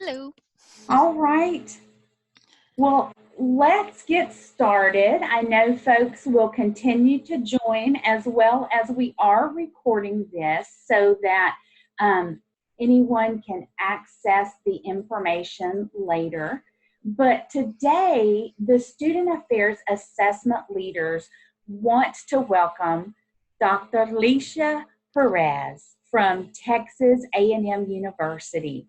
Hello. All right. Well, let's get started. I know folks will continue to join as well as we are recording this so that anyone can access the information later. But today, the Student Affairs Assessment Leaders want to welcome Dr. Ligia Perez from Texas A&M University.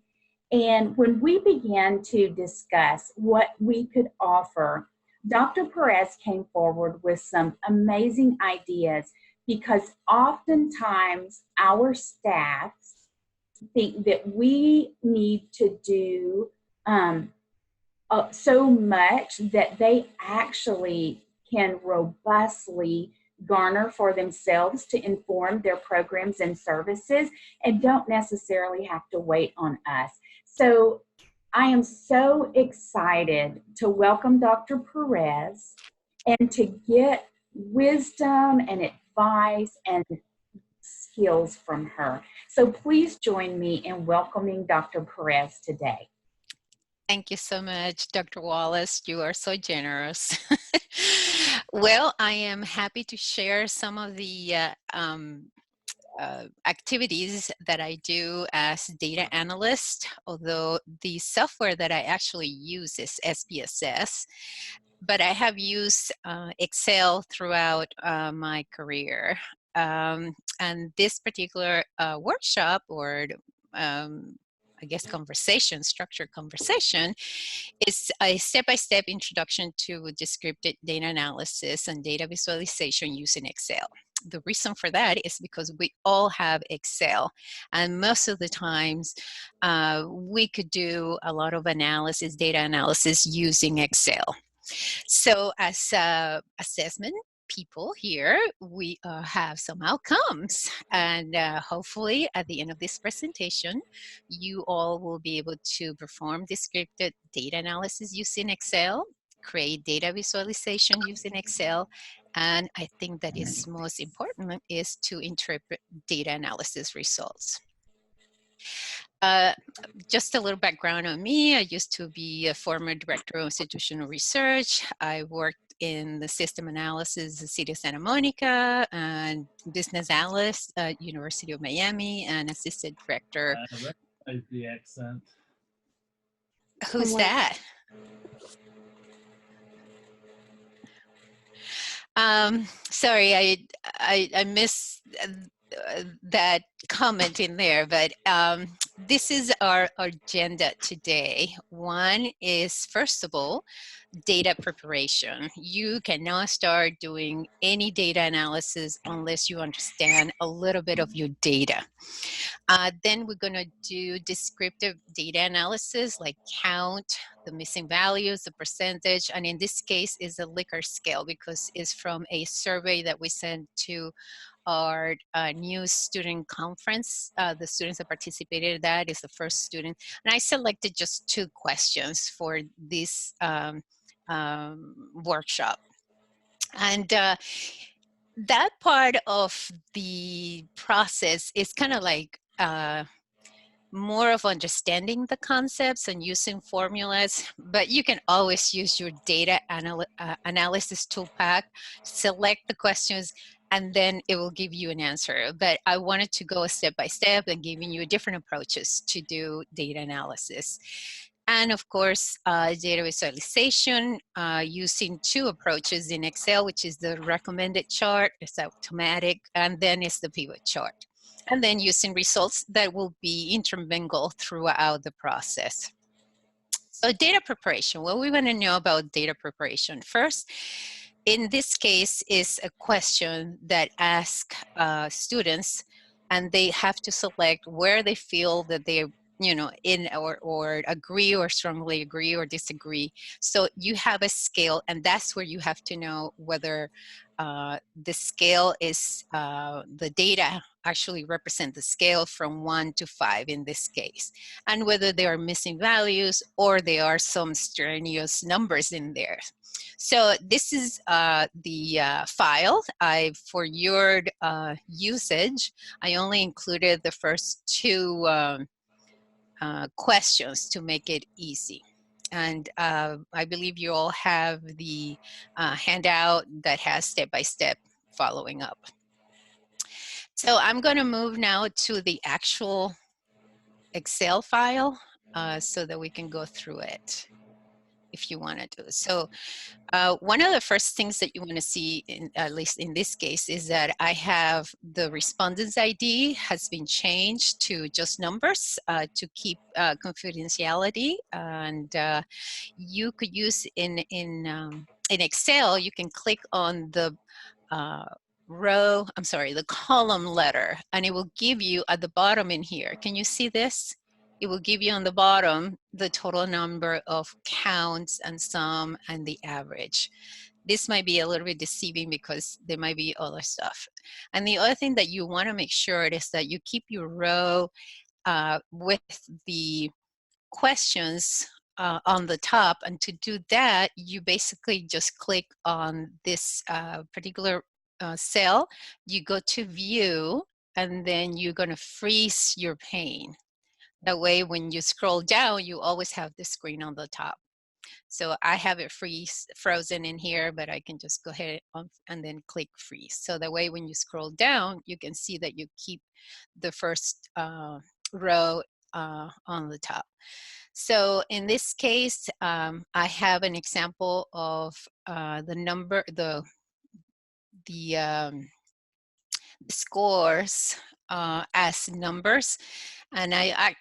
And when we began to discuss what we could offer, Dr. Perez came forward with some amazing ideas because oftentimes our staffs think that we need to do so much that they actually can robustly garner for themselves to inform their programs and services and don't necessarily have to wait on us. So I am so excited to welcome Dr. Perez and to get wisdom and advice and skills from her. So please join me in welcoming Dr. Perez today. Thank you so much, Dr. Wallace. You are so generous. Well, I am happy to share some of the activities that I do as data analyst, although the software that I actually use is SPSS, but I have used Excel throughout my career. And this particular workshop or I guess structured conversation, is a step-by-step introduction to descriptive data analysis and data visualization using Excel. The reason for that is because we all have Excel, and most of the times we could do a lot of analysis, data analysis using Excel. So as assessment people here, we have some outcomes, and hopefully at the end of this presentation, you all will be able to perform descriptive data analysis using Excel, create data visualization using Excel, and I think that is most important is to interpret data analysis results. Just a little background on me. I used to be a former director of institutional research. I worked in the system analysis at City of Santa Monica and business analyst at University of Miami and assistant director. The accent. Who's that? Sorry, I missed that comment in there, but this is our agenda today. One is, first of all, data preparation. You cannot start doing any data analysis unless you understand a little bit of your data. Then we're going to do descriptive data analysis, like count, the missing values, the percentage, and in this case is a Likert scale because it's from a survey that we sent to our new student conference. The students that participated in that is the first student. And I selected just 2 questions for this workshop. And that part of the process is kind of like more of understanding the concepts and using formulas, but you can always use your data analysis toolpath, select the questions, and then it will give you an answer. But I wanted to go step by step and giving you different approaches to do data analysis. And of course, data visualization using 2 approaches in Excel, which is the recommended chart, it's automatic, and then it's the pivot chart. And then using results that will be intermingled throughout the process. So data preparation, what we want to know about data preparation. First, in this case is a question that asks students, and they have to select where they feel that they're in or agree or strongly agree or disagree. So you have a scale, and that's where you have to know whether the scale is, the data actually represent the scale from 1 to 5 in this case, and whether there are missing values or there are some strenuous numbers in there. So this is the file. For your usage, I only included the first 2 questions to make it easy. And I believe you all have the handout that has step-by-step following up. So I'm going to move now to the actual Excel file so that we can go through it if you want to do. So one of the first things that you want to see, at least in this case, is that I have the respondent's ID has been changed to just numbers to keep confidentiality. And you could use in Excel, you can click on the the column letter, and it will give you at the bottom in here. Can you see this? It will give you on the bottom the total number of counts and sum and the average. This might be a little bit deceiving because there might be other stuff. And the other thing that you want to make sure is that you keep your row with the questions on the top. And to do that, you basically just click on this particular cell. You go to view, and then you're going to freeze your pane. That way, when you scroll down, you always have the screen on the top. So I have it frozen in here, but I can just go ahead and then click freeze. So that way, when you scroll down, you can see that you keep the first row on the top. So in this case, I have an example of the scores as numbers, and I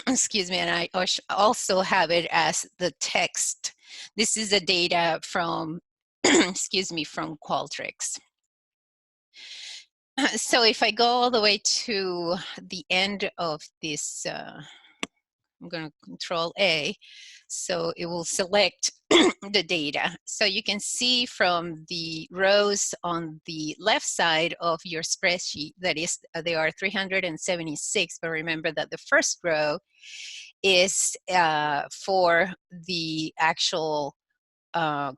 excuse me, and I also have it as the text. This is the data from excuse me, from Qualtrics. So if I go all the way to the end of this, I'm going to Control A, so it will select the data. So you can see from the rows on the left side of your spreadsheet that is there are 376, but remember that the first row is for the actual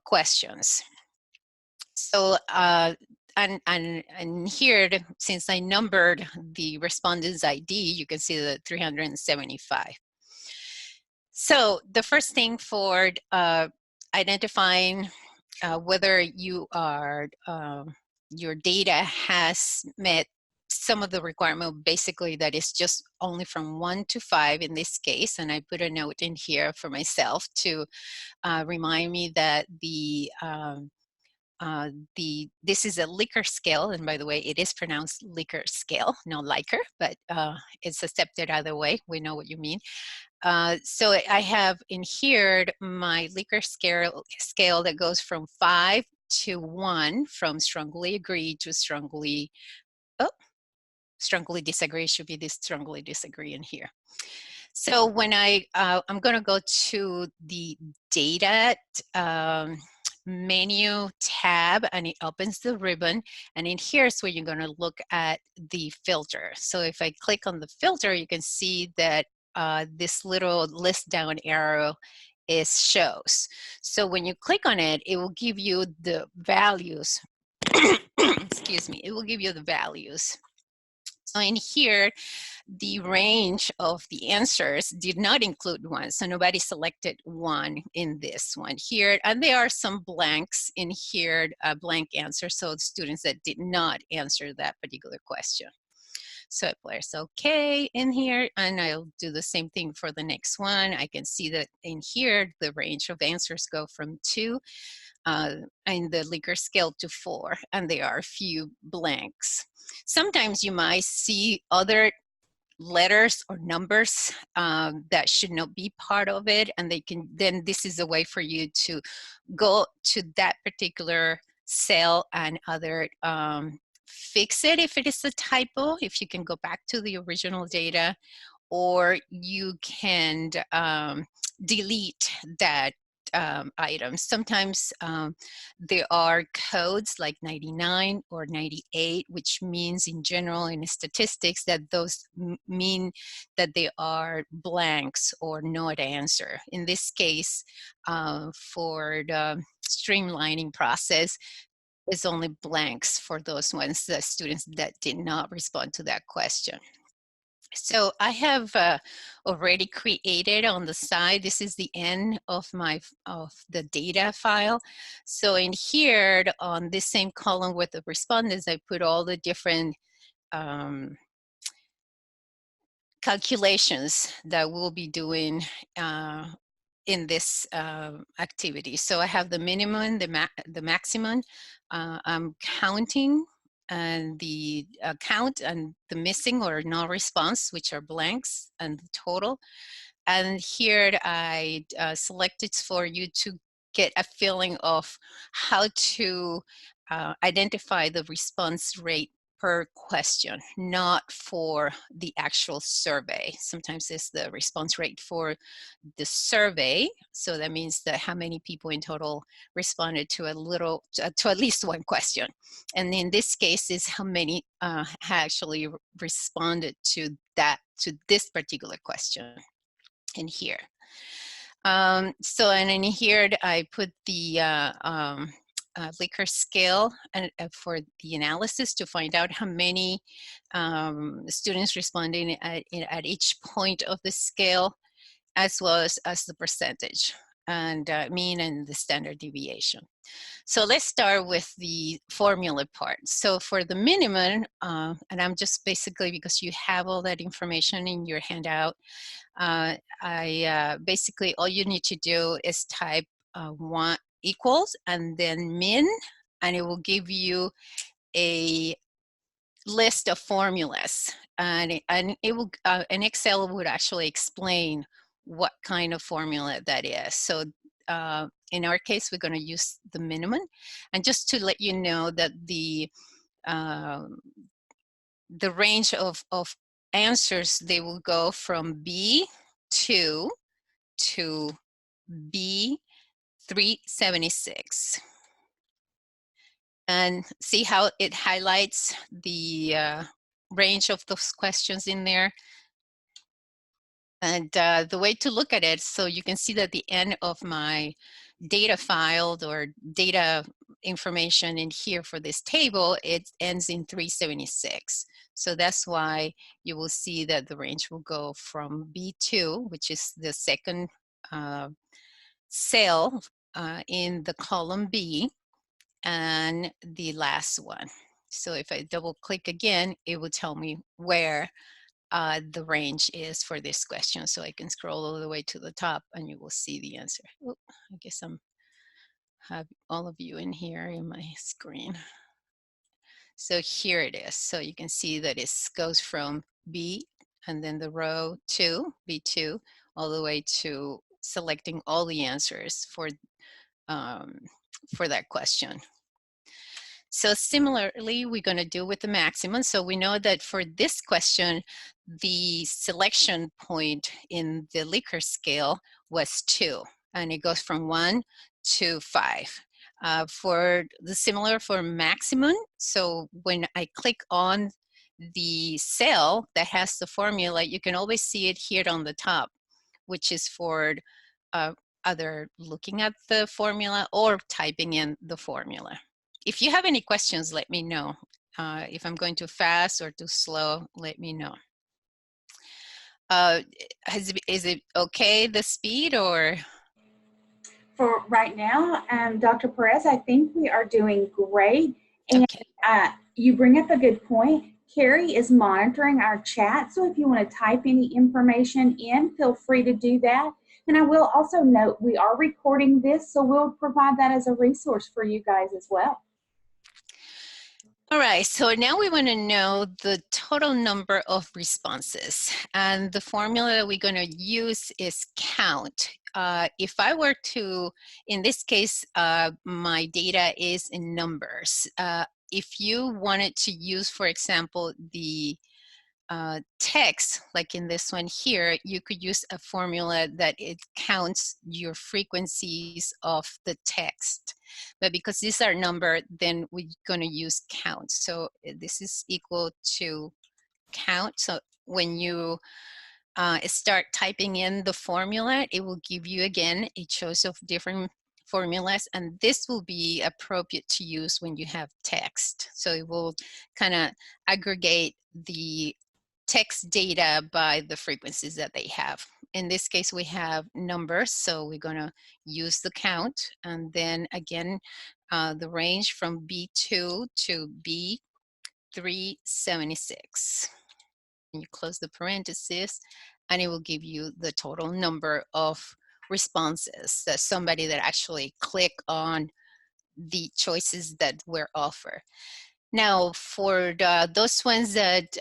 questions. So and here, since I numbered the respondent's ID, you can see the 375. So the first thing for identifying whether you are your data has met some of the requirement, basically that is just only from 1 to 5 in this case, and I put a note in here for myself to remind me that this is a Likert scale, and by the way, it is pronounced Likert scale, no Likert, but it's accepted either way. We know what you mean. So I have in here my Likert scale that goes from 5 to 1, from strongly agree to strongly disagree. Should be this strongly disagree in here. So when I'm going to go to the data menu tab, and it opens the ribbon, and in here is where you're going to look at the filter. So if I click on the filter, you can see that this little list down arrow shows. So when you click on it, it will give you the values. Excuse me, it will give you the values. So in here, the range of the answers did not include 1, so nobody selected 1 in this one here, and there are some blanks in here, blank answers, so students that did not answer that particular question. So I press OK in here, and I'll do the same thing for the next one. I can see that in here, the range of answers go from 2 in the Likert scale to 4, and there are a few blanks. Sometimes you might see other letters or numbers that should not be part of it, and then this is a way for you to go to that particular cell and either fix it if it is a typo, if you can go back to the original data, or you can delete that items. Sometimes there are codes like 99 or 98, which means in general in statistics that those mean that they are blanks or not answer. In this case, for the streamlining process, it's only blanks for those ones, the students that did not respond to that question. So I have already created on the side, this is the end of the data file. So in here on this same column with the respondents, I put all the different calculations that we'll be doing in this activity. So I have the minimum, the maximum. I'm counting and the count and the missing or non-response, which are blanks, and the total. And here I selected for you to get a feeling of how to identify the response rate per question, not for the actual survey. Sometimes it's the response rate for the survey. So that means that how many people in total responded to to at least one question. And in this case is how many actually responded to this particular question in here. So and in here I put the Likert scale and for the analysis to find out how many students responding at each point of the scale, as well as the percentage and mean and the standard deviation. So let's start with the formula part. So for the minimum, and I'm just basically, because you have all that information in your handout, basically all you need to do is type 1 equals and then min, and it will give you a list of formulas, and it will and Excel would actually explain what kind of formula that is. So in our case, we're going to use the minimum, and just to let you know that the range of answers, they will go from B2 to B376. And see how it highlights the range of those questions in there. And the way to look at it, so you can see that the end of my data file or data information in here for this table, it ends in 376. So that's why you will see that the range will go from B2, which is the second cell in the column B, and the last one. So if I double click again, it will tell me where the range is for this question. So I can scroll all the way to the top and you will see the answer. Oh, I guess I'm have all of you in here in my screen. So here it is. So you can see that it goes from B and then the row 2, B2, all the way to selecting all the answers for that question. So similarly, we're going to do with the maximum. So we know that for this question, the selection point in the Likert scale was 2, and it goes from 1 to 5. For the similar for maximum, so when I click on the cell that has the formula, you can always see it here on the top, which is for either looking at the formula or typing in the formula. If you have any questions, let me know. If I'm going too fast or too slow, let me know. Is it okay, the speed, or? For right now, Dr. Perez, I think we are doing great. And Okay. you bring up a good point. Carrie is monitoring our chat, so if you want to type any information in, feel free to do that. And I will also note we are recording this, so we'll provide that as a resource for you guys as well. All right, so now we want to know the total number of responses. And the formula that we're going to use is count. If I were to, in this case, my data is in numbers. If you wanted to use, for example, the text, like in this one here, you could use a formula that it counts your frequencies of the text. But because these are numbered, then we're going to use count. So this is equal to count. So when you start typing in the formula, it will give you, again, a choice of different formulas, and this will be appropriate to use when you have text. So it will kind of aggregate the text data by the frequencies that they have. In this case, we have numbers, so we're going to use the count, and then again, the range from B2 to B376. And you close the parentheses, and it will give you the total number of responses that somebody that actually click on the choices that were offered. Now, for those ones that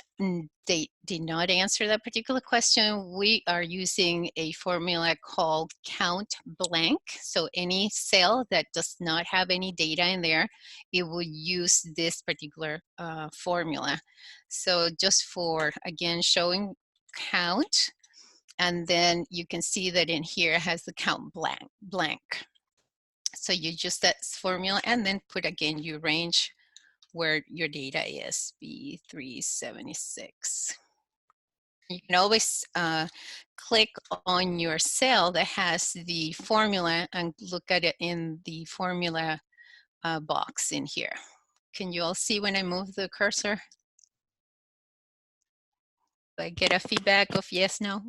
they did not answer that particular question, we are using a formula called count blank. So any cell that does not have any data in there, it will use this particular formula. So just for, again, showing count, and then you can see that in here it has the count blank. So you use that formula and then put again your range where your data is, B376. You can always click on your cell that has the formula and look at it in the formula box in here. Can you all see when I move the cursor? Do I get a feedback of yes, no?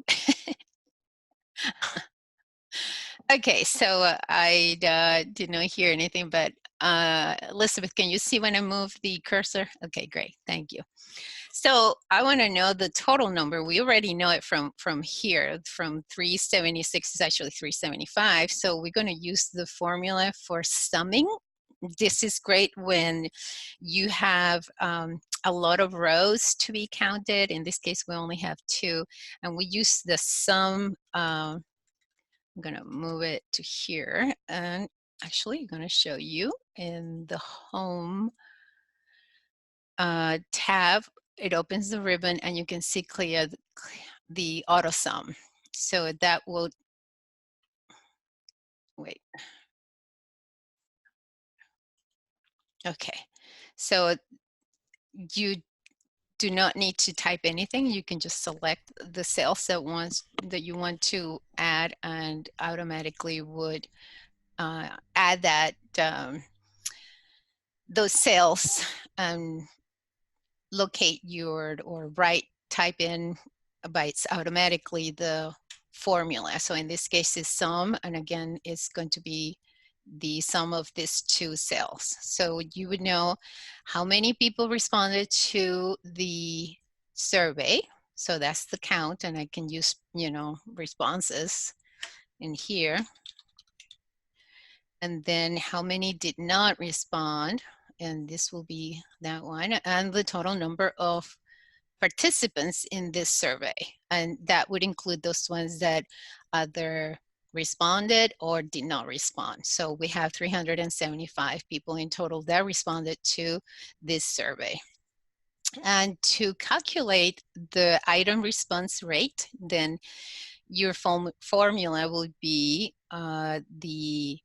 Okay, so I did not hear anything, but Elizabeth, can you see when I move the cursor? Okay, great, thank you. So I want to know the total number. We already know it from here, from 376 is actually 375. So we're going to use the formula for summing. This is great when you have a lot of rows to be counted. In this case, we only have 2, and we use the sum. I'm going to move it to here, and actually I'm going to show you in the home tab. It opens the ribbon and you can see clear the auto sum. So that will, wait. Okay, so you do not need to type anything. You can just select the cells that you want to add, and automatically would add that those cells and locate your, or type in bytes automatically the formula. So in this case is sum, and again it's going to be the sum of these 2 cells. So you would know how many people responded to the survey. So that's the count, and I can use, you know, responses in here. And then how many did not respond, and this will be that one, and the total number of participants in this survey, and that would include those ones that either responded or did not respond. So we have 375 people in total that responded to this survey. And to calculate the item response rate, then your formula will be the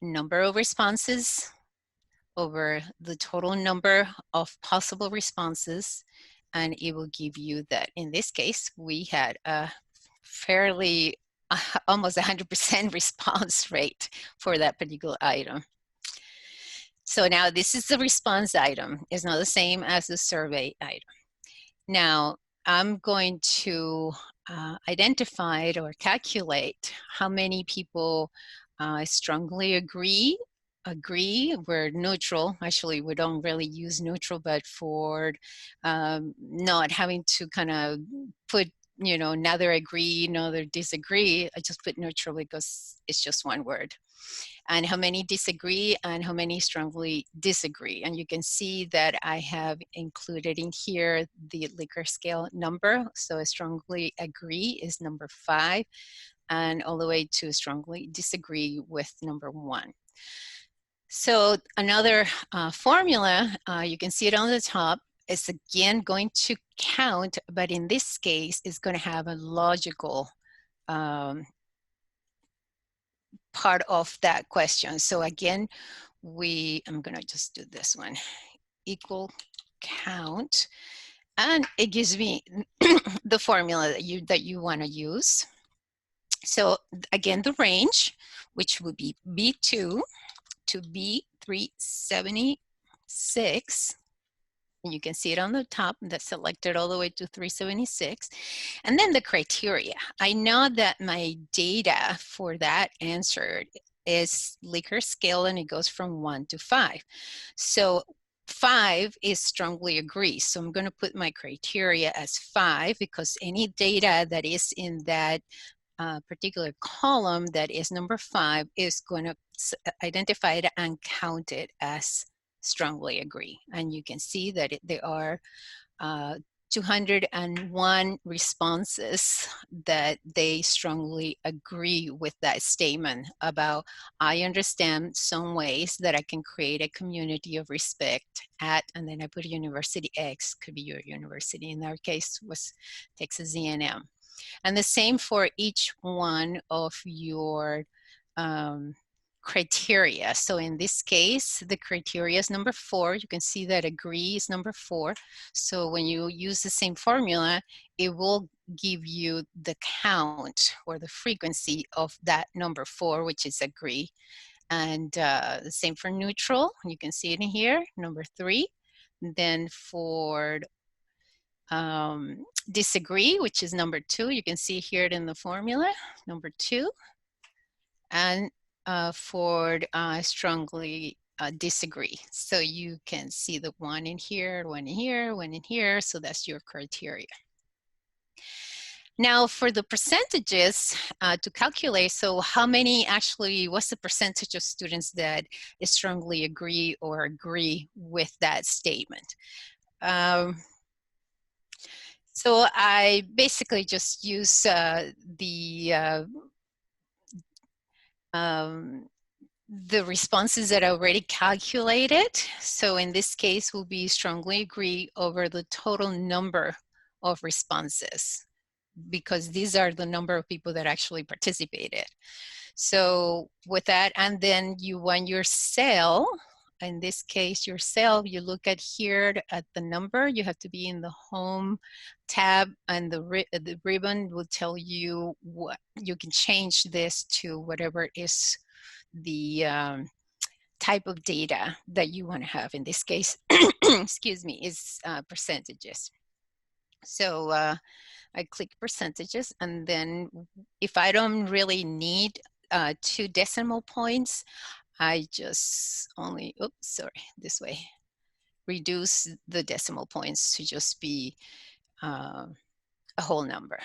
number of responses over the total number of possible responses, and it will give you that. In this case, we had a fairly almost 100% response rate for that particular item. So now this is the response item. It's not the same as the survey item. Now I'm going to identify or calculate how many people strongly agree. We're neutral. Actually, we don't really use neutral, but for not having to kind of put, you know, neither agree, neither disagree, I just put neutral because it's just one word. And how many disagree and how many strongly disagree. And you can see that I have included in here the Likert scale number. So strongly agree is number 5, and all the way to strongly disagree with number 1. So another formula, you can see it on the top, is again going to count, but in this case, it's going to have a logical part of that question. So again, I'm going to just do this one, equal count, and it gives me the formula that you want to use. So again, the range, which would be B2 to B376, And you can see it on the top, that's selected all the way to 376. And then the criteria. I know that my data for that answer is Likert scale, and it goes from 1 to 5. So 5 is strongly agree. So I'm going to put my criteria as 5 because any data that is in that particular column that is number 5 is going to identify it and count it as strongly agree. And you can see that there are 201 responses that they strongly agree with that statement about, I understand some ways that I can create a community of respect at, and then I put University X, could be your university, in our case was Texas A&M. And the same for each one of your criteria. So in this case, the criteria is number 4. You can see that agree is number 4. So when you use the same formula, it will give you the count or the frequency of that number 4, which is agree. And the same for neutral. You can see it in here, number 3. Then for disagree, which is number 2. You can see here in the formula, number 2. And for strongly disagree. So you can see the 1 in here, 1 in here, 1 in here. So that's your criteria. Now for the percentages to calculate, so how many actually, what's the percentage of students that strongly agree or agree with that statement? So I basically just use the responses that I already calculated. So in this case, will be strongly agree over the total number of responses, because these are the number of people that actually participated. So with that, and then you want your cell, in this case, your cell, you look at here at the number, you have to be in the home tab, and the ribbon will tell you what, you can change this to whatever is the type of data that you want to have. In this case, excuse me, is percentages. So I click percentages, and then if I don't really need 2 decimal points, I just only, oops, sorry, this way, reduce the decimal points to just be a whole number.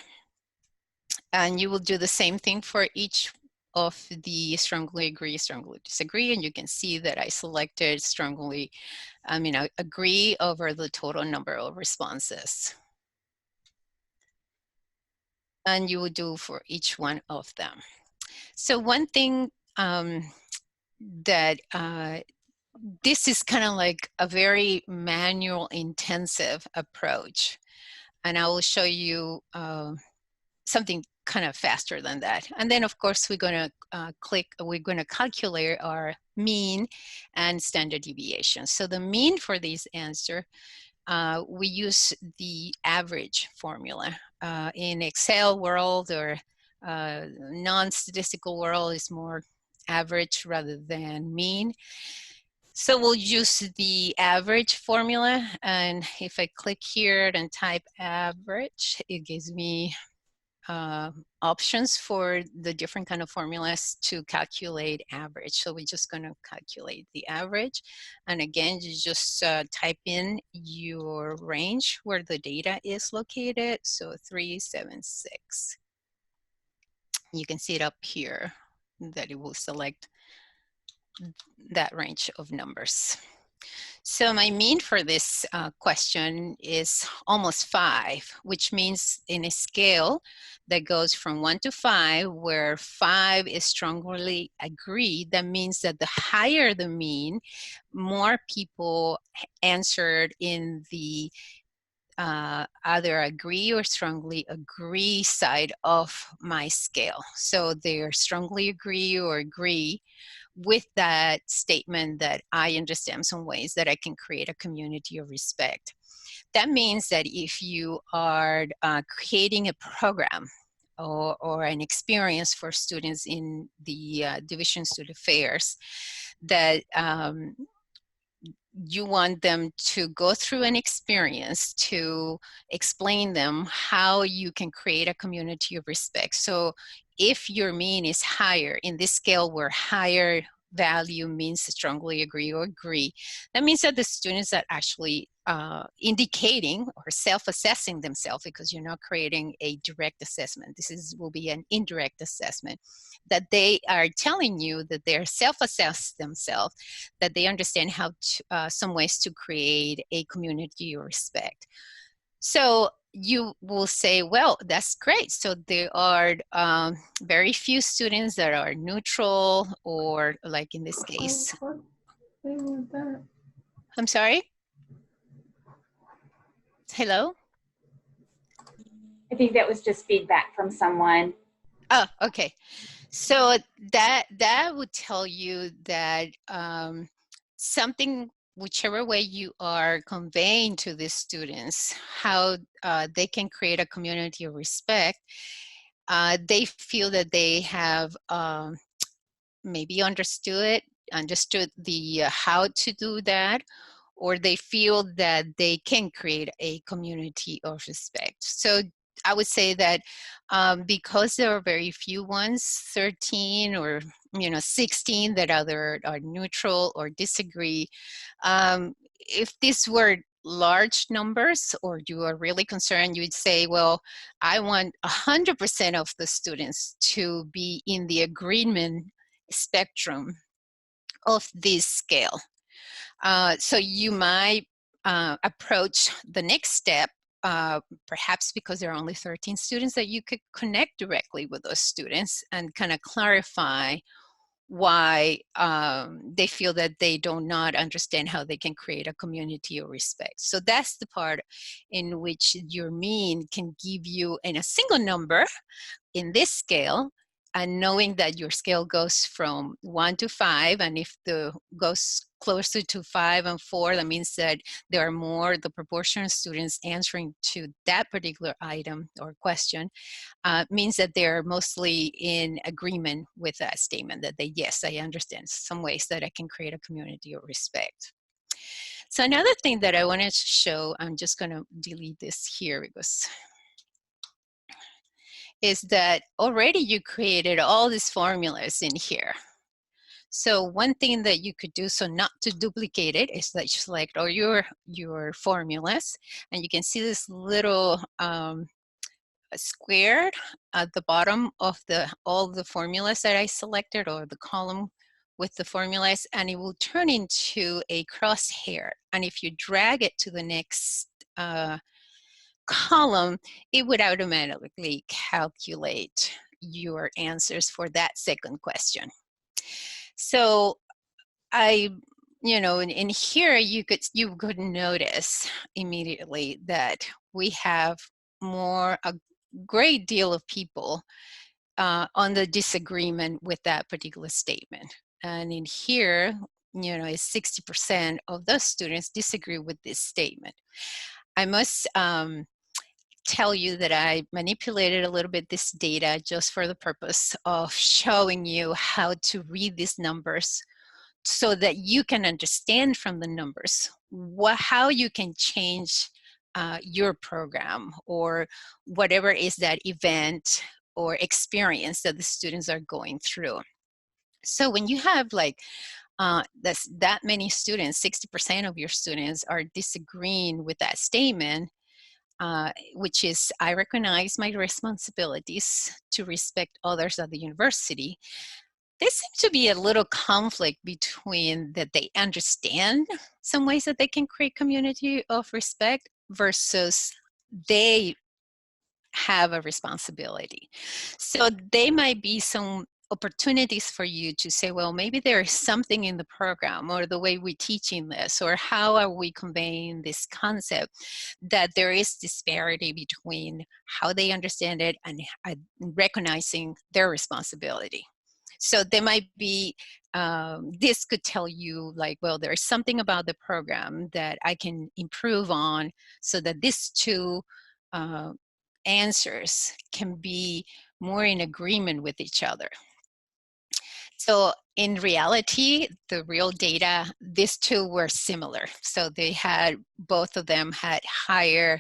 And you will do the same thing for each of the strongly agree, strongly disagree, and you can see that I selected strongly, agree over the total number of responses. And you will do for each one of them. So one thing that this is kind of like a very manual intensive approach, and I will show you something kind of faster than that. And then of course we're going to calculate our mean and standard deviation. So the mean for this answer, we use the average formula. In Excel world or non-statistical world is more average rather than mean. So we'll use the average formula, and if I click here and type average, it gives me options for the different kind of formulas to calculate average. So we're just going to calculate the average. And again, you just type in your range where the data is located. So 376. You can see it up here that it will select that range of numbers. So my mean for this question is almost 5, which means in a scale that goes from 1 to 5, where 5 is strongly agreed, that means that the higher the mean, more people answered in the either agree or strongly agree side of my scale. So they're strongly agree or agree with that statement that I understand some ways that I can create a community of respect. That means that if you are creating a program or an experience for students in the Division Student Affairs, that you want them to go through an experience to explain them how you can create a community of respect. So if your mean is higher in this scale where higher value means strongly agree or agree, that means that the students are actually indicating or self-assessing themselves, because you're not creating a direct assessment. Will be an indirect assessment, that they are telling you that they're self-assess themselves, that they understand how to, some ways to create a community of respect. So you will say, well, that's great. So there are very few students that are neutral, or like in this case. I'm sorry? Hello? I think that was just feedback from someone. Oh, okay. So that would tell you that something, whichever way you are conveying to the students how they can create a community of respect, they feel that they have maybe understood the how to do that, or they feel that they can create a community of respect. So I would say that because there are very few ones, 13 or 16, that either are neutral or disagree, if these were large numbers, or you are really concerned, you'd say, well, I want 100% of the students to be in the agreement spectrum of this scale. So you might approach the next step, perhaps because there are only 13 students, that you could connect directly with those students and kind of clarify why they feel that they do not understand how they can create a community of respect. So that's the part in which your mean can give you in a single number in this scale, and knowing that your scale goes from 1 to 5, and if the goes closer to 5 and 4, that means that there are more, the proportion of students answering to that particular item or question means that they're mostly in agreement with that statement, that they, yes, I understand some ways that I can create a community of respect. So another thing that I wanted to show, I'm just going to delete this here because is that already you created all these formulas in here. So one thing that you could do, so not to duplicate it, is that you select all your formulas, and you can see this little square at the bottom of all the formulas that I selected, or the column with the formulas, and it will turn into a crosshair. And if you drag it to the next column, it would automatically calculate your answers for that second question. So in here you could notice immediately that we have a great deal of people on the disagreement with that particular statement. And in here, is 60% of those students disagree with this statement. I must tell you that I manipulated a little bit this data just for the purpose of showing you how to read these numbers, so that you can understand from the numbers how you can change your program, or whatever is that event or experience that the students are going through. So when you have like that many students, 60% of your students are disagreeing with that statement, which is, I recognize my responsibilities to respect others at the university. There seems to be a little conflict between that they understand some ways that they can create community of respect versus they have a responsibility. So they might be some opportunities for you to say, well, maybe there is something in the program or the way we're teaching this, or how are we conveying this concept, that there is disparity between how they understand it and recognizing their responsibility. So there might be, this could tell you like, well, there's something about the program that I can improve on, so that these two answers can be more in agreement with each other. So in reality, the real data, these two were similar. So they had, both of them had higher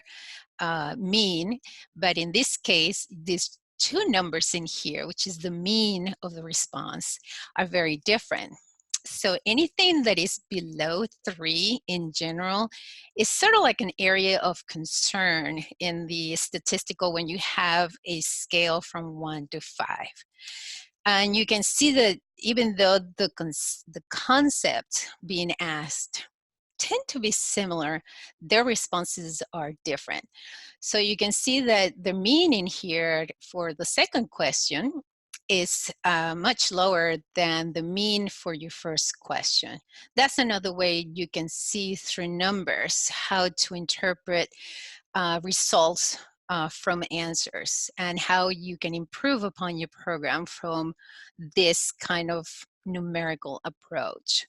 mean, but in this case, these two numbers in here, which is the mean of the response, are very different. So anything that is below 3 in general is sort of like an area of concern in the statistical when you have a scale from 1 to 5. And you can see that even though the concept being asked tend to be similar, their responses are different. So you can see that the meaning here for the second question is much lower than the mean for your first question. That's another way you can see through numbers how to interpret results from answers and how you can improve upon your program from this kind of numerical approach.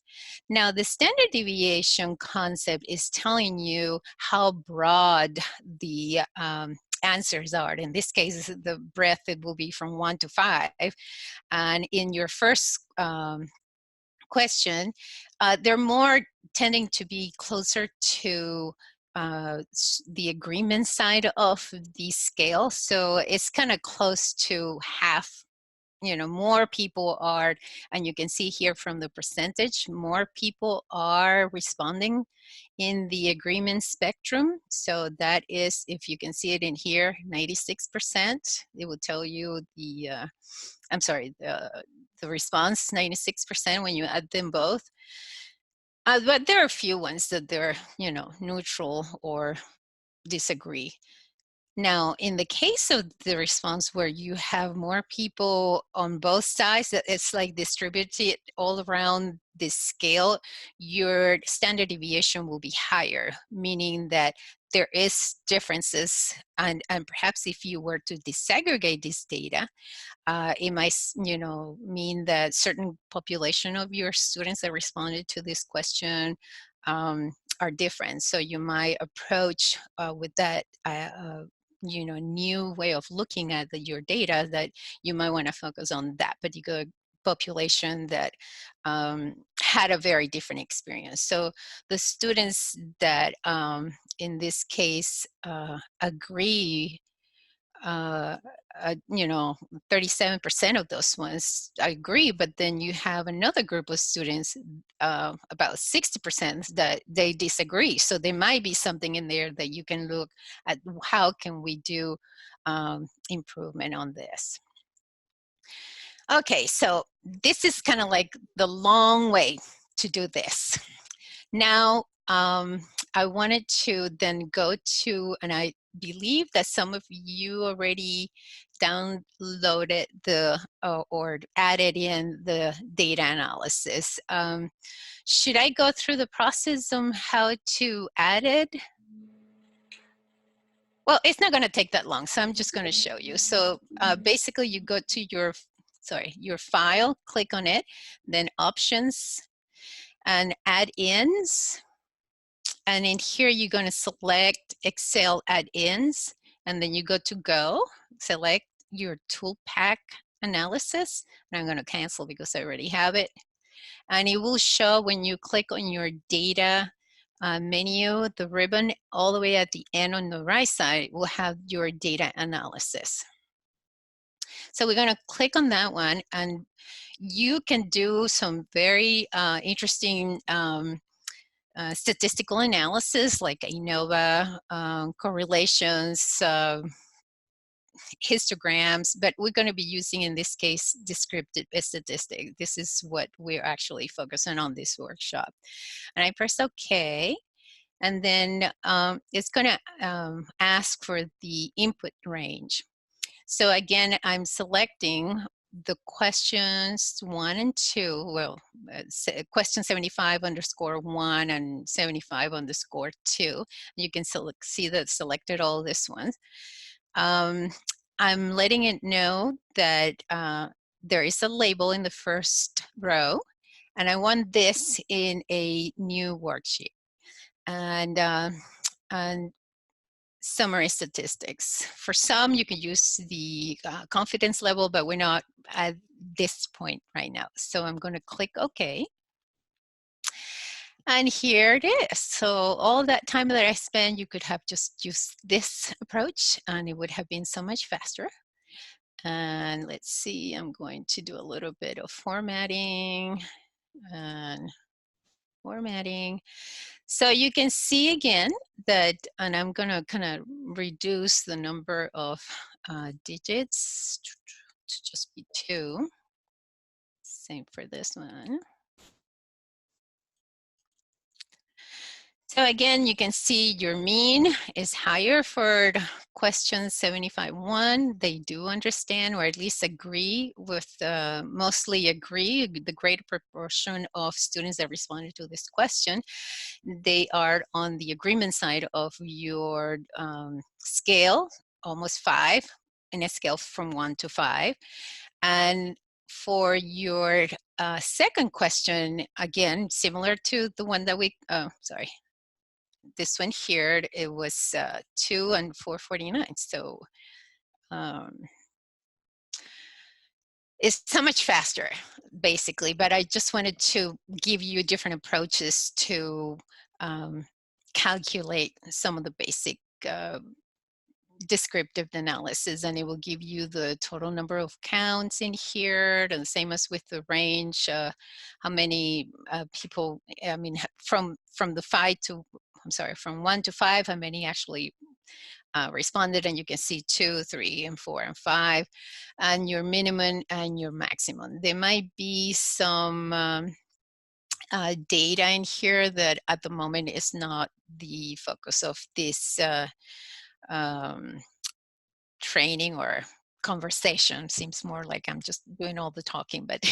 Now, the standard deviation concept is telling you how broad the answers are. In this case, the breadth, it will be from 1 to 5. And in your first question, they're more tending to be closer to the agreement side of the scale. So it's kind of close to half. More people are, and you can see here from the percentage, more people are responding in the agreement spectrum. So that is, if you can see it in here, 96%. It will tell you the, I'm sorry, the response, 96% when you add them both. But there are a few ones that they're, neutral or disagree. Now, in the case of the response where you have more people on both sides, that it's like distributed all around this scale, your standard deviation will be higher, meaning that there is differences. And perhaps if you were to disaggregate this data, it might, mean that certain population of your students that responded to this question are different. So you might approach with that new way of looking at your data, that you might want to focus on that particular population that had a very different experience. So the students that in this case agree, 37% of those ones agree, but then you have another group of students, about 60%, that they disagree. So there might be something in there that you can look at, how can we do improvement on this. Okay, so this is kind of like the long way to do this. Now, I wanted to then go to, and I believe that some of you already downloaded the or added in the data analysis. Should I go through the process on how to add it? Well, it's not going to take that long, so I'm just going to show you. So basically, you go to your file, click on it, then options and add-ins. And in here, you're going to select Excel add-ins, and then you go to Go, select your tool pack analysis. And I'm going to cancel because I already have it. And it will show when you click on your data menu, the ribbon all the way at the end on the right side will have your data analysis. So we're going to click on that one, and you can do some very interesting statistical analysis like ANOVA, correlations, histograms, but we're going to be using, in this case, descriptive statistics. This is what we're actually focusing on this workshop. And I press OK, and then it's going to ask for the input range. So again, I'm selecting the questions 1 and 2, well, question 75_1 and 75_2. You can see that selected all these ones. I'm letting it know that there is a label in the first row, and I want this in a new worksheet. And summary statistics. For some, you can use the confidence level, but we're not this point right now. So I'm going to click OK. And here it is. So all that time that I spent, you could have just used this approach and it would have been so much faster. And let's see, I'm going to do a little bit of formatting and formatting. So you can see again that, and I'm going to kind of reduce the number of digits to just be 2. Same for this one. So again, you can see your mean is higher for question 75-1. They do understand, or at least agree with, mostly agree, the greater proportion of students that responded to this question. They are on the agreement side of your scale, almost 5, in a scale from 1 to 5. And for your second question, again, similar to the one that we, sorry, this one here, it was 2 and 449. So it's so much faster, basically. But I just wanted to give you different approaches to calculate some of the basic descriptive analysis, and it will give you the total number of counts in here, and the same as with the range, how many people, I mean, from the 5 to, I'm sorry, from 1 to 5, how many actually responded, and you can see 2, 3, and 4, and 5, and your minimum and your maximum. There might be some data in here that at the moment is not the focus of this training or conversation. Seems more like I'm just doing all the talking, but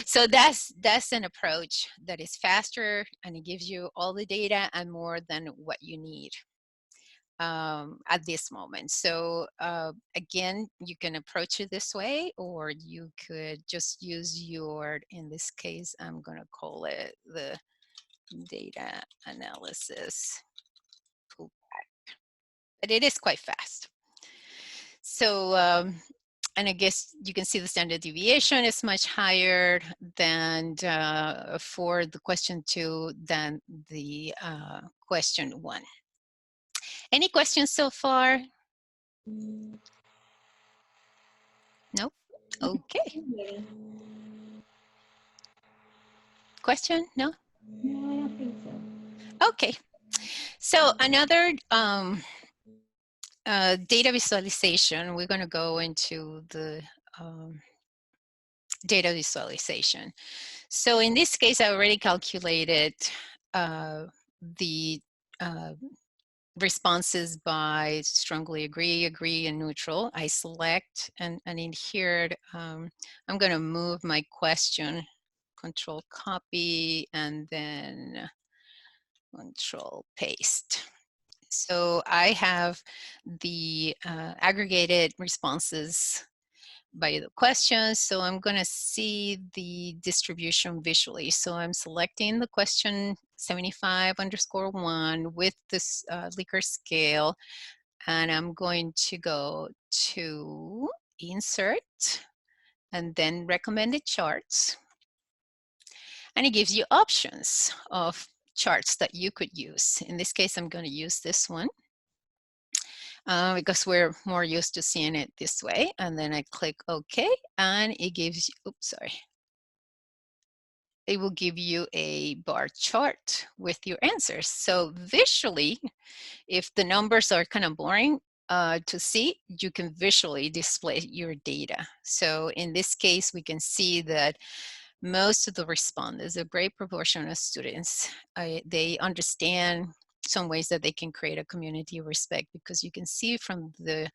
so that's an approach that is faster and it gives you all the data and more than what you need at this moment. So again, you can approach it this way, or you could just use your, in this case, I'm going to call it the data analysis tool, but it is quite fast. So, and I guess you can see the standard deviation is much higher than for the question 2 than the question 1. Any questions so far? Nope. Okay. Question? No? No, I don't think so. Okay. So another data visualization, we're going to go into the data visualization. So in this case, I already calculated the responses by strongly agree, agree, and neutral. I select, and in here, I'm going to move my question, control copy, and then control paste. So I have the aggregated responses by the questions. So I'm going to see the distribution visually. So I'm selecting the question 75_1 with this Likert scale, and I'm going to go to insert and then recommended charts. And it gives you options of charts that you could use. In this case, I'm going to use this one. Because we're more used to seeing it this way. And then I click OK, and it gives you, oops, sorry. It will give you a bar chart with your answers. So visually, if the numbers are kind of boring to see, you can visually display your data. So in this case, we can see that most of the respondents, a great proportion of students, they understand some ways that they can create a community of respect, because you can see from the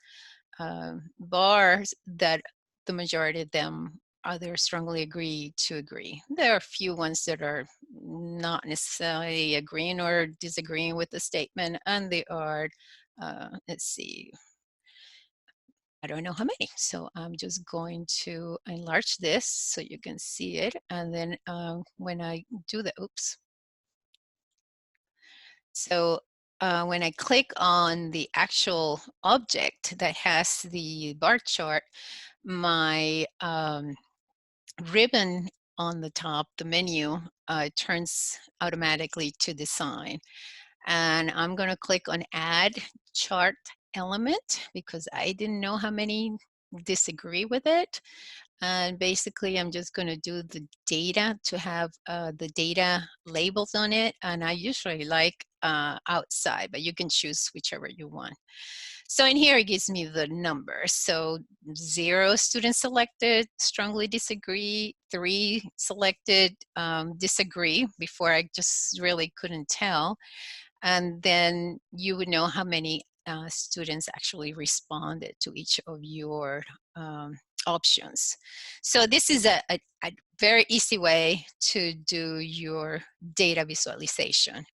bars that the majority of them either strongly agree to agree. There are a few ones that are not necessarily agreeing or disagreeing with the statement, and they are, let's see, I don't know how many. So I'm just going to enlarge this so you can see it. And then when I do the, oops. So when I click on the actual object that has the bar chart, my ribbon on the top, the menu, turns automatically to design. And I'm going to click on add chart element because I didn't know how many disagree with it. And basically, I'm just going to do the data to have the data labels on it. And I usually like outside, but you can choose whichever you want. So in here, it gives me the numbers. So 0 students selected, strongly disagree, 3 selected, disagree. Before I just really couldn't tell. And then you would know how many students actually responded to each of your options. So this is a very easy way to do your data visualization.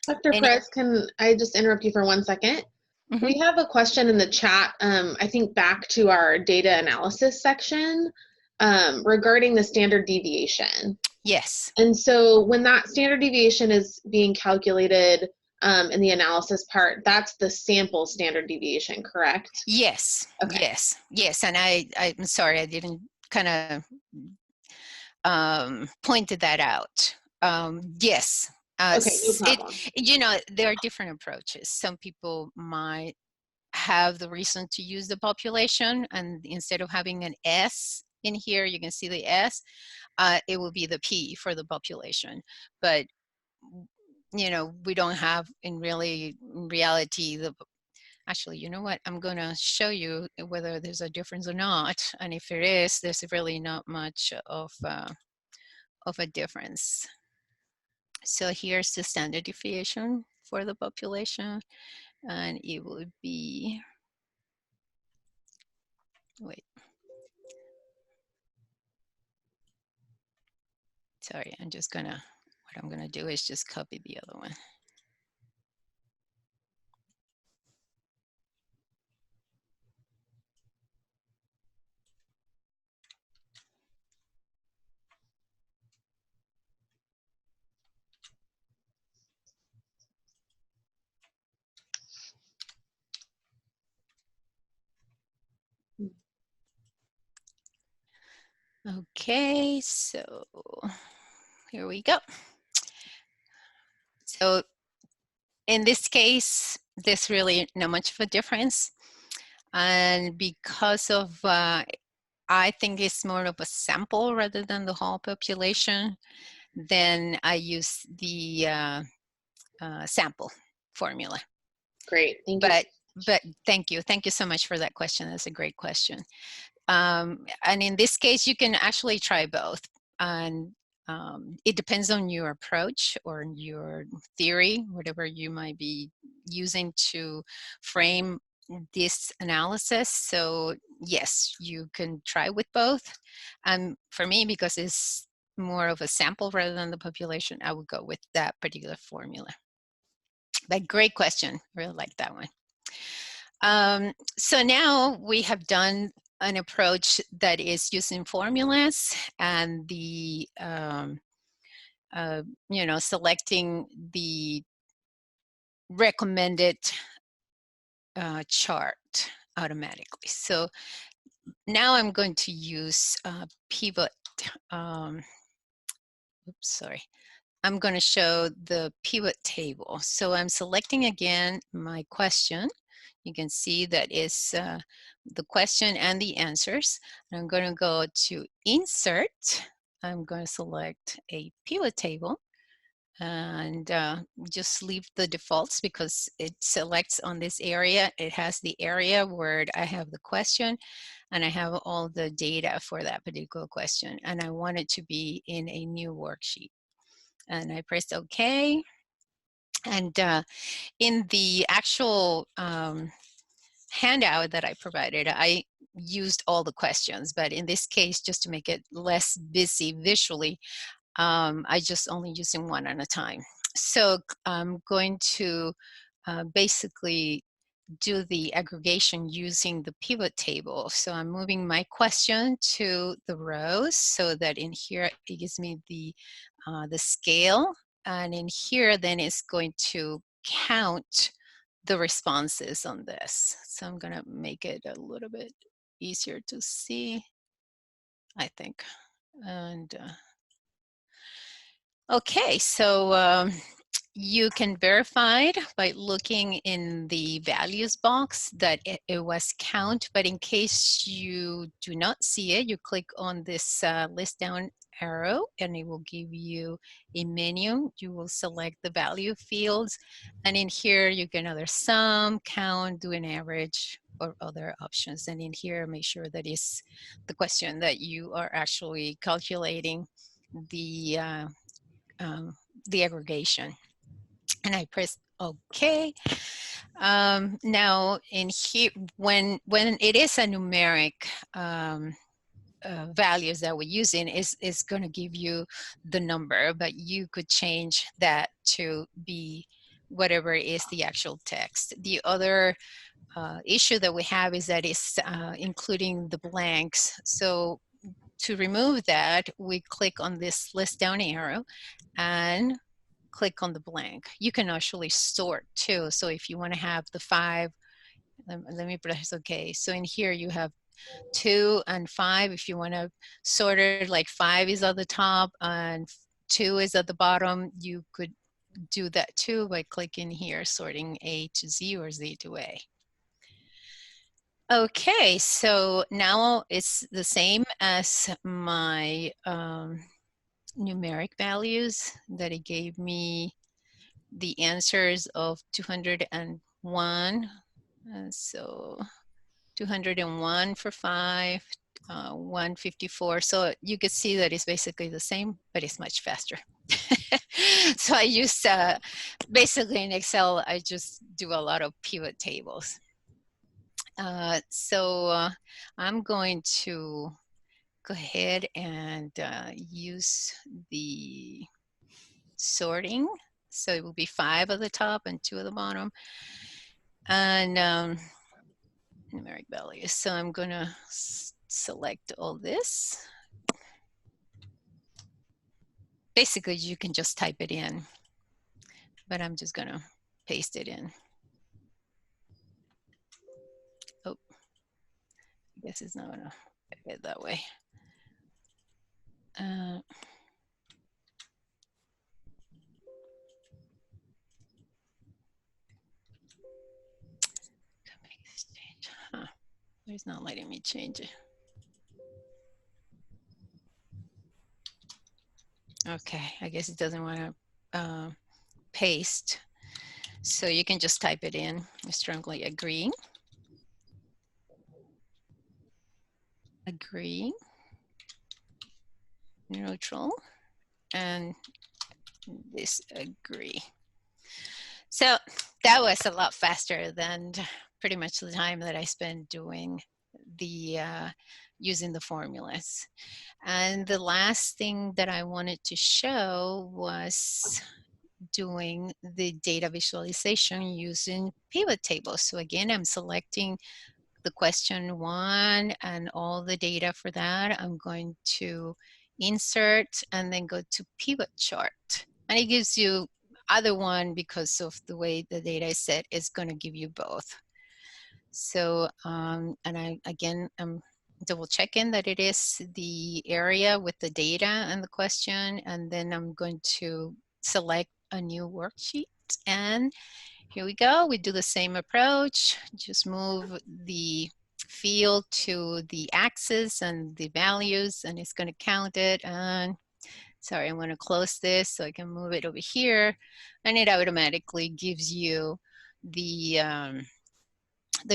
Dr. Any, Perez, can I just interrupt you for 1 second? Mhm. We have a question in the chat, I think back to our data analysis section regarding the standard deviation. Yes. And so when that standard deviation is being calculated in the analysis part, that's the sample standard deviation, correct? Yes. Okay. Yes. And I'm sorry, I didn't kind of pointed that out. Yes. Okay, no problem. There are different approaches. Some people might have the reason to use the population, and instead of having an S in here, you can see the S, it will be the P for the population. But we don't have in reality actually, you know what, I'm going to show you whether there's a difference or not, and if there is, there's really not much of a difference. So here's the standard deviation for the population, and it would be, wait, sorry, what I'm gonna do is just copy the other one. Okay, so here we go. So in this case, there's really not much of a difference. And because of, I think it's more of a sample rather than the whole population, then I use the sample formula. Great, thank you. But thank you so much for that question. That's a great question. And in this case, you can actually try both. And it depends on your approach or your theory, whatever you might be using to frame this analysis. So yes, you can try with both. And for me, because it's more of a sample rather than the population, I would go with that particular formula. But great question. Really like that one. So now we have done an approach that is using formulas and the selecting the recommended chart automatically. So now I'm going to use pivot. Oops, sorry. I'm going to show the pivot table. So I'm selecting again my question. You can see that is the question and the answers. And I'm going to go to Insert. I'm going to select a pivot table and just leave the defaults because it selects on this area. It has the area where I have the question and I have all the data for that particular question. And I want it to be in a new worksheet. And I pressed OK. And in the actual handout that I provided, I used all the questions, but in this case, just to make it less busy visually, I just only using one at a time. So I'm going to basically do the aggregation using the pivot table. So I'm moving my question to the rows so that in here it gives me the scale, and in here then it's going to count the responses on this. So I'm going to make it a little bit easier to see, I think. And okay, so you can verify it by looking in the values box that it was count, but in case you do not see it, you click on this list down arrow and it will give you a menu. You will select the value fields, and in here you can either sum, count, do an average, or other options. And in here, make sure that is the question that you are actually calculating the aggregation. And I press OK. Now in here, when it is a numeric values that we're using, is going to give you the number, but you could change that to be whatever is the actual text. The other issue that we have is that it's including the blanks. So to remove that, we click on this list down arrow and click on the blank. You can actually sort too. So if you want to have the 5, let me press OK. So in here you have 2 and 5. If you want to sort it like 5 is at the top and 2 is at the bottom, you could do that too by clicking here, sorting A to Z or Z to A. Okay, so now it's the same as my numeric values that it gave me the answers of 201. So 201 for 5, 154. So you could see that it's basically the same, but it's much faster. So I use, basically in Excel, I just do a lot of pivot tables. So I'm going to go ahead and use the sorting. So it will be 5 at the top and 2 at the bottom. And numeric values. So I'm going to select all this. Basically, you can just type it in, but I'm just going to paste it in. Oh, I guess it's not going to fit that way. Huh. It's not letting me change it. Okay, I guess it doesn't want to paste. So you can just type it in. I strongly agree. Agree. Neutral. And disagree. So that was a lot faster than pretty much the time that I spent doing the using the formulas. And the last thing that I wanted to show was doing the data visualization using pivot tables. So again, I'm selecting the question 1 and all the data for that. I'm going to insert and then go to pivot chart. And it gives you either one because of the way the data is set, is going to give you both. So, and I'm double checking that it is the area with the data and the question, and then I'm going to select a new worksheet. And here we go. We do the same approach. Just move the field to the axis and the values, and it's going to count it. And sorry, I'm going to close this so I can move it over here, and it automatically gives you the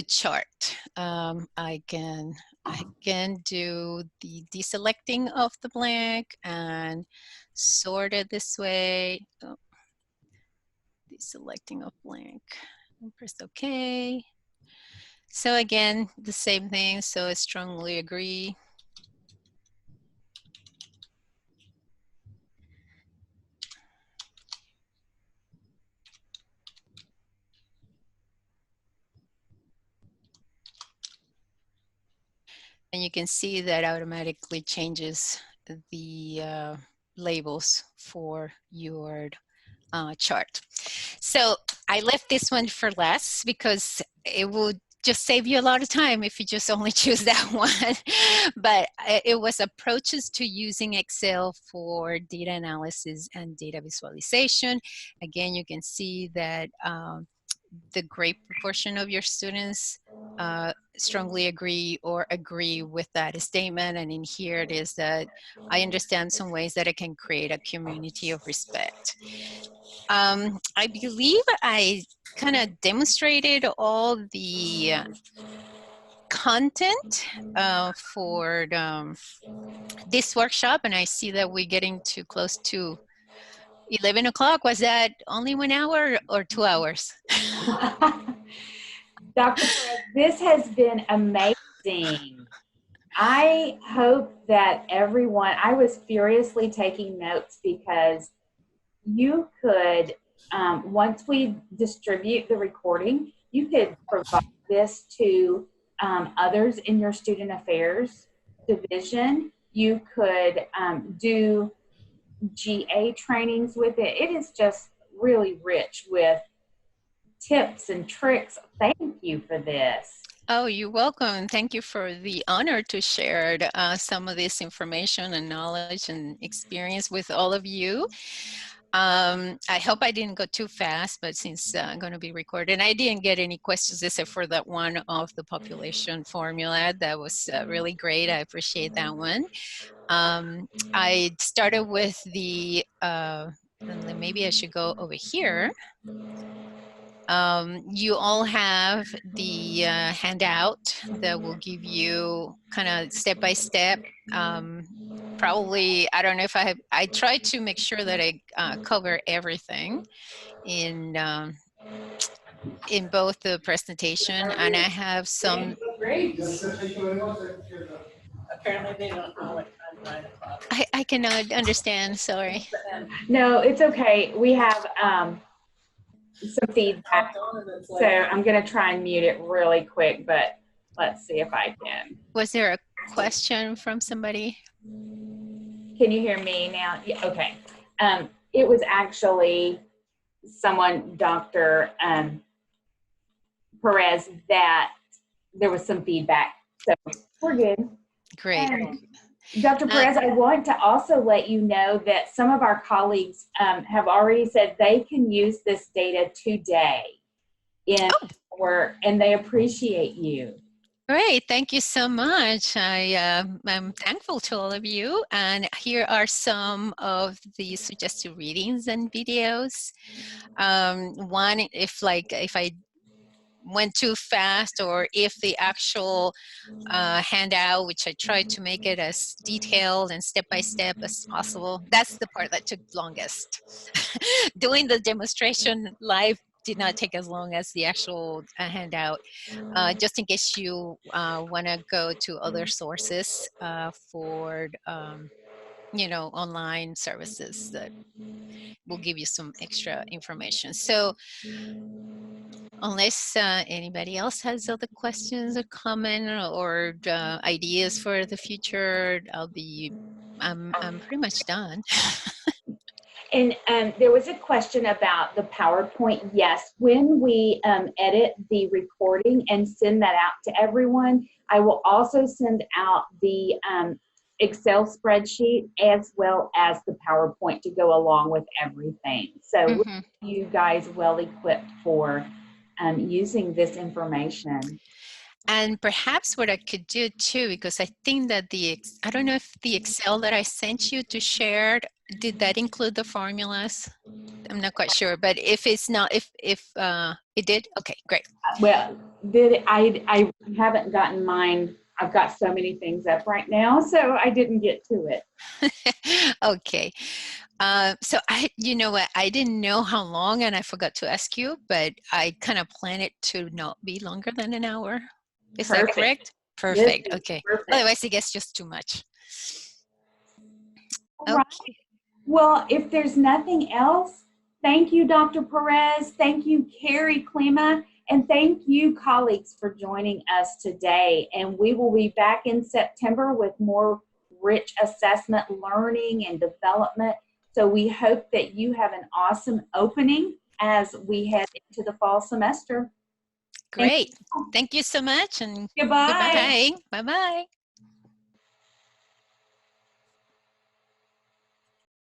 chart. I can do the deselecting of the blank and sort it this way. Oh, deselecting of blank. And press OK. So again, the same thing. So I strongly agree. And you can see that automatically changes the labels for your chart. So I left this one for last because it would just save you a lot of time if you just only choose that one. But it was approaches to using Excel for data analysis and data visualization. Again, you can see that the great proportion of your students strongly agree or agree with that statement. And in here it is that I understand some ways that I can create a community of respect. I believe I kind of demonstrated all the content for this workshop, and I see that we're getting too close to 11 o'clock. Was that only 1 hour or 2 hours? Dr. Perez, this has been amazing. I hope that everyone, I was furiously taking notes because you could, once we distribute the recording, you could provide this to others in your student affairs division. You could do GA trainings with it. It is just really rich with tips and tricks. Thank you for this. Oh, you're welcome. Thank you for the honor to share some of this information and knowledge and experience with all of you. I hope I didn't go too fast, but since I'm going to be recorded, I didn't get any questions except for that one of the population formula. That was really great. I appreciate that one. I started with the, and maybe I should go over here. You all have the handout that will give you kind of step-by-step. Probably, I don't know if I try to make sure that I cover everything in both the presentation, and I have some. Apparently they don't know what time 9 o'clock. I cannot understand, sorry. No, it's okay. We have some feedback, so I'm going to try and mute it really quick, but let's see if I can. Was there a question from somebody? Can you hear me now? Yeah, okay. It was actually someone, Dr. Perez, that there was some feedback. So we're good. Great. Dr. Perez, I want to also let you know that some of our colleagues have already said they can use this data today in work, and they appreciate you. Great, thank you so much. I'm thankful to all of you. And here are some of the suggested readings and videos. One, if I went too fast, or if the actual handout, which I tried to make it as detailed and step-by-step as possible. That's the part that took longest. Doing the demonstration live did not take as long as the actual handout, just in case you want to go to other sources for, online services that will give you some extra information. So unless anybody else has other questions or comment or ideas for the future, I'm pretty much done. And there was a question about the PowerPoint. Yes, when we edit the recording and send that out to everyone, I will also send out the Excel spreadsheet as well as the PowerPoint to go along with everything. So you guys well equipped for using this information. And perhaps what I could do too, because I think that I don't know if the Excel that I sent you to share, did that include the formulas? I'm not quite sure, but if it's not, if it did, okay, great. Well, I haven't gotten mine. I've got so many things up right now, so I didn't get to it. Okay. So you know what, I didn't know how long, and I forgot to ask you, but I kind of planned it to not be longer than an hour. Is that correct? Perfect. Okay. Perfect. Otherwise, it gets just too much. All right. Well, if there's nothing else, thank you, Dr. Perez. Thank you, Carrie Klima. And thank you, colleagues, for joining us today. And we will be back in September with more rich assessment, learning, and development. So we hope that you have an awesome opening as we head into the fall semester. Great. Thank you so much and Goodbye. goodbye. Bye-bye.